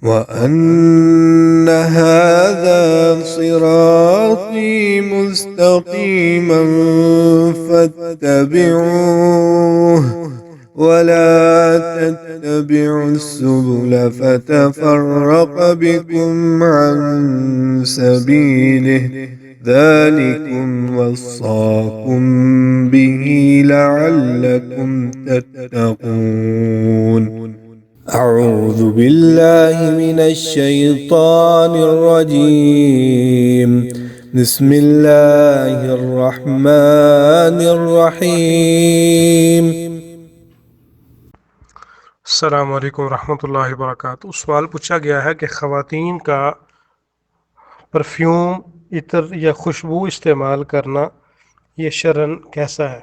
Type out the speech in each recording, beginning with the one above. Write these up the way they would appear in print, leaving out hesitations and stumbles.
وأن هذا صراطي مستقيما فاتبعوه ولا تتبعوا السبل فتفرق بكم عن سبيله ذلكم وصاكم به لعلكم تتقون. أعوذ بالله من الشيطان الرجيم. بسم الله الرحمن الرحيم. السلام علیکم ورحمۃ اللہ وبرکاتہ۔ سوال پوچھا گیا ہے کہ خواتین کا پرفیوم، عطر یا خوشبو استعمال کرنا یہ شرعاً کیسا ہے؟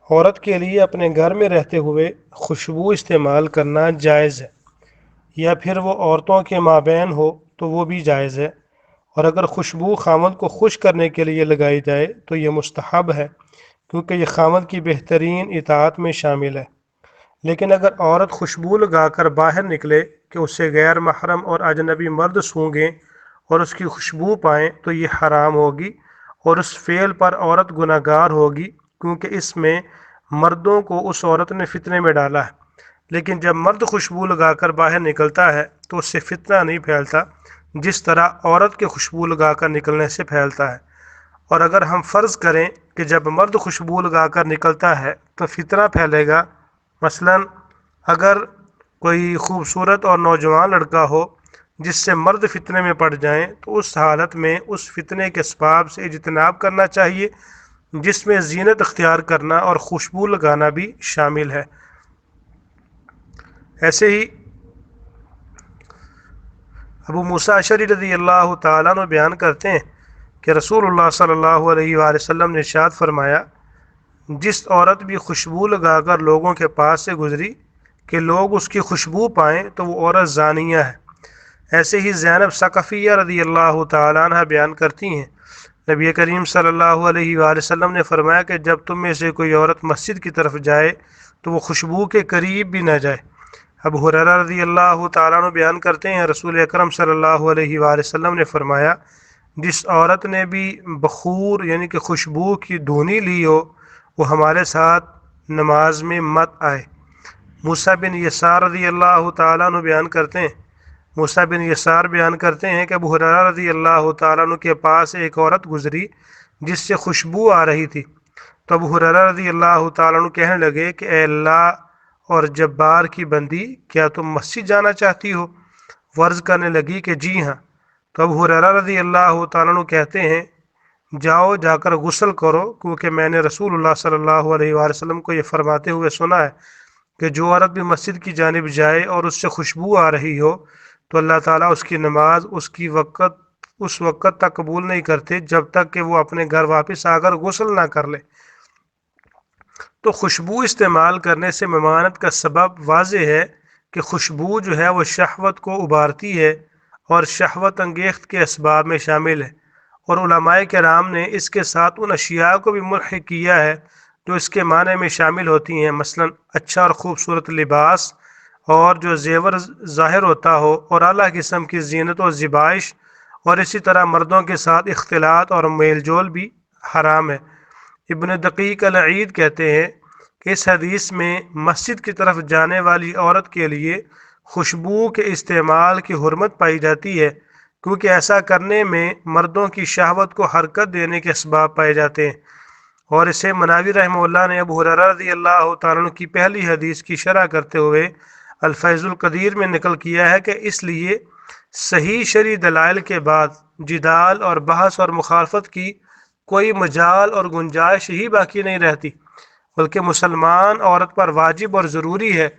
عورت کے لیے اپنے گھر میں رہتے ہوئے خوشبو استعمال کرنا جائز ہے، یا پھر وہ عورتوں کے مابین ہو تو وہ بھی جائز ہے، اور اگر خوشبو خامد کو خوش کرنے کے لیے لگائی جائے تو یہ مستحب ہے، کیونکہ یہ خامد کی بہترین اطاعت میں شامل ہے۔ لیکن اگر عورت خوشبو لگا کر باہر نکلے کہ اسے غیر محرم اور اجنبی مرد سونگیں اور اس کی خوشبو پائیں تو یہ حرام ہوگی، اور اس فعل پر عورت گناہ گار ہوگی، کیونکہ اس میں مردوں کو اس عورت نے فتنے میں ڈالا ہے۔ لیکن جب مرد خوشبو لگا کر باہر نکلتا ہے تو اس سے فتنہ نہیں پھیلتا جس طرح عورت کے خوشبو لگا کر نکلنے سے پھیلتا ہے۔ اور اگر ہم فرض کریں کہ جب مرد خوشبو لگا کر نکلتا ہے تو فتنہ پھیلے گا، مثلا اگر کوئی خوبصورت اور نوجوان لڑکا ہو جس سے مرد فتنے میں پڑ جائیں تو اس حالت میں اس فتنے کے اسباب سے اجتناب کرنا چاہیے، جس میں زینت اختیار کرنا اور خوشبو لگانا بھی شامل ہے۔ ایسے ہی ابو موسیٰ اشعری رضی اللہ تعالیٰ عنہ بیان کرتے ہیں کہ رسول اللہ صلی اللہ علیہ وآلہ وسلم نے ارشاد فرمایا، جس عورت بھی خوشبو لگا کر لوگوں کے پاس سے گزری کہ لوگ اس کی خوشبو پائیں تو وہ عورت زانیہ ہے۔ ایسے ہی زینب ثقفیہ رضی اللہ تعالیٰ عنہ بیان کرتی ہیں، نبی کریم صلی اللہ علیہ وآلہ وسلم نے فرمایا کہ جب تم میں سے کوئی عورت مسجد کی طرف جائے تو وہ خوشبو کے قریب بھی نہ جائے۔ ابو ہریرہ رضی اللہ تعالیٰ عنہ بیان کرتے ہیں، رسول اکرم صلی اللہ علیہ وآلہ وسلم نے فرمایا، جس عورت نے بھی بخور یعنی کہ خوشبو کی دھونی لی ہو وہ ہمارے ساتھ نماز میں مت آئے۔ موسیٰ بن یسار رضی اللہ تعالیٰ عنہ بیان کرتے ہیں کہ ابو ہریرہ رضی اللہ تعالیٰ عنہ کے پاس ایک عورت گزری جس سے خوشبو آ رہی تھی، تو ابو ہریرہ رضی اللہ تعالیٰ عنہ کہنے لگے کہ اے اللہ اور جبار کی بندی، کیا تم مسجد جانا چاہتی ہو؟ وہ عرض کرنے لگی کہ جی ہاں۔ تو ابو ہریرہ رضی اللہ تعالیٰ عنہ کہتے ہیں، جاؤ جا کر غسل کرو، کیونکہ میں نے رسول اللہ صلی اللہ علیہ وآلہ وسلم کو یہ فرماتے ہوئے سنا ہے کہ جو عورت بھی مسجد کی جانب جائے اور اس سے خوشبو آ رہی ہو تو اللہ تعالیٰ اس کی نماز اس وقت تک قبول نہیں کرتے جب تک کہ وہ اپنے گھر واپس آ کر غسل نہ کر لے۔ تو خوشبو استعمال کرنے سے ممانعت کا سبب واضح ہے کہ خوشبو جو ہے وہ شہوت کو ابھارتی ہے اور شہوت انگیخت کے اسباب میں شامل ہے، اور علماء کرام نے اس کے ساتھ ان اشیاء کو بھی ملحق کیا ہے جو اس کے معنی میں شامل ہوتی ہیں، مثلا اچھا اور خوبصورت لباس اور جو زیور ظاہر ہوتا ہو اور اعلیٰ قسم کی زینت و زیبائش، اور اسی طرح مردوں کے ساتھ اختلاط اور میل جول بھی حرام ہے۔ ابن دقیق العید کہتے ہیں کہ اس حدیث میں مسجد کی طرف جانے والی عورت کے لیے خوشبو کے استعمال کی حرمت پائی جاتی ہے، کیونکہ ایسا کرنے میں مردوں کی شہوت کو حرکت دینے کے اسباب پائے جاتے ہیں۔ اور اسے مناوی رحمہ اللہ نے ابو ہریرہ رضی اللہ تعالیٰ عنہ کی پہلی حدیث کی شرح کرتے ہوئے الفیض القدیر میں نقل کیا ہے کہ اس لیے صحیح شرعی دلائل کے بعد جدال اور بحث اور مخالفت کی کوئی مجال اور گنجائش ہی باقی نہیں رہتی، بلکہ مسلمان عورت پر واجب اور ضروری ہے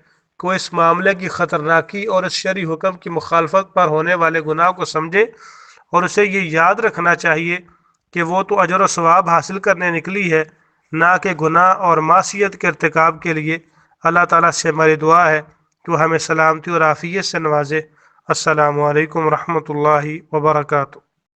کہ وہ اس معاملے کی خطرناکی اور اس شرعی حکم کی مخالفت پر ہونے والے گناہ کو سمجھے، اور اسے یہ یاد رکھنا چاہیے کہ وہ تو اجر و ثواب حاصل کرنے نکلی ہے، نہ کہ گناہ اور معصیت کے ارتکاب کے لیے۔ اللہ تعالیٰ سے ہماری دعا ہے کہ وہ ہمیں سلامتی اور عافیت سے نوازے۔ السلام علیکم ورحمۃ اللہ وبرکاتہ۔